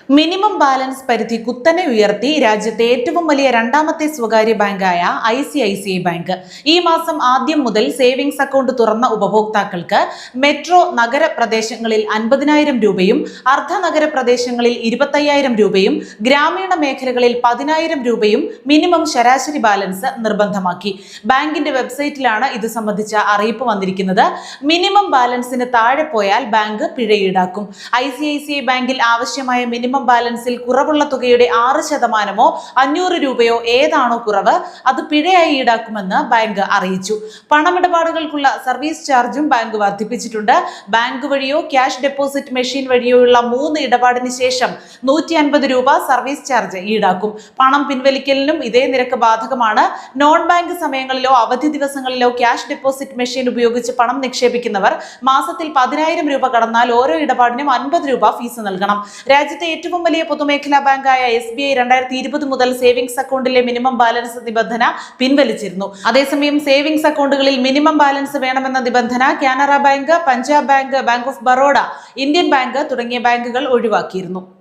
Minimum balance പരിധി കുത്തനെ ഉയർത്തി രാജ്യത്തെ ഏറ്റവും വലിയ രണ്ടാമത്തെ സ്വകാര്യ ബാങ്കായ ICICI ബാങ്ക് ഈ മാസം ആദ്യം മുതൽ സേവിങ്സ് അക്കൗണ്ട് തുറന്ന ഉപഭോക്താക്കൾക്ക് മെട്രോ നഗര പ്രദേശങ്ങളിൽ 50,000 രൂപയും അർദ്ധനഗര പ്രദേശങ്ങളിൽ 25,000 രൂപയും ഗ്രാമീണ മേഖലകളിൽ 10,000 രൂപയും മിനിമം ശരാശരി ബാലൻസ് നിർബന്ധമാക്കി. ബാങ്കിന്റെ വെബ്സൈറ്റിലാണ് ഇത് സംബന്ധിച്ച അറിയിപ്പ് വന്നിരിക്കുന്നത്. മിനിമം ബാലൻസിന് താഴെ പോയാൽ ബാങ്ക് പിഴ ഈടാക്കും. ICICI ബാങ്കിൽ ആവശ്യമായ മിനിമം ബാലൻസിൽ കുറവുള്ള തുകയുടെ 6%, 500 രൂപയോ ഏതാണോ കുറവ് അത് പിഴയായി ഈടാക്കുമെന്ന് ബാങ്ക് അറിയിച്ചു. പണമിടപാടുകൾക്കുള്ള സർവീസ് ചാർജും ബാങ്ക് വർദ്ധിപ്പിച്ചിട്ടുണ്ട്. ബാങ്ക് വഴിയോ ക്യാഷ് ഡെപ്പോസിറ്റ് മെഷീൻ വഴിയോയുള്ള 3 ഇടപാടിന് ശേഷം 150 രൂപ സർവീസ് ചാർജ് ഈടാക്കും. പണം പിൻവലിക്കലിനും ഇതേ നിരക്ക് ബാധകമാണ്. നോൺ ബാങ്ക് സമയങ്ങളിലോ അവധി ദിവസങ്ങളിലോ ക്യാഷ് ഡെപ്പോസിറ്റ് മെഷീൻ ഉപയോഗിച്ച് പണം നിക്ഷേപിക്കുന്നവർ മാസത്തിൽ 10,000 രൂപ കടന്നാൽ ഓരോ ഇടപാടിനും 50 രൂപ ഫീസ് നൽകണം. രാജ്യത്തെ ഏറ്റവും വലിയ പൊതുമേഖലാ ബാങ്കായ SBI 2020 മുതൽ സേവിങ്സ് അക്കൗണ്ടിലെ മിനിമം ബാലൻസ് നിബന്ധന പിൻവലിച്ചിരുന്നു. അതേസമയം സേവിങ്സ് അക്കൗണ്ടുകളിൽ മിനിമം ബാലൻസ് വേണമെന്ന നിബന്ധന Canara bank, Punjab bank, bank of Baroda, Indian bank തുടങ്ങിയ ബാങ്കുകൾ ഒഴിവാക്കിയിരുന്നു.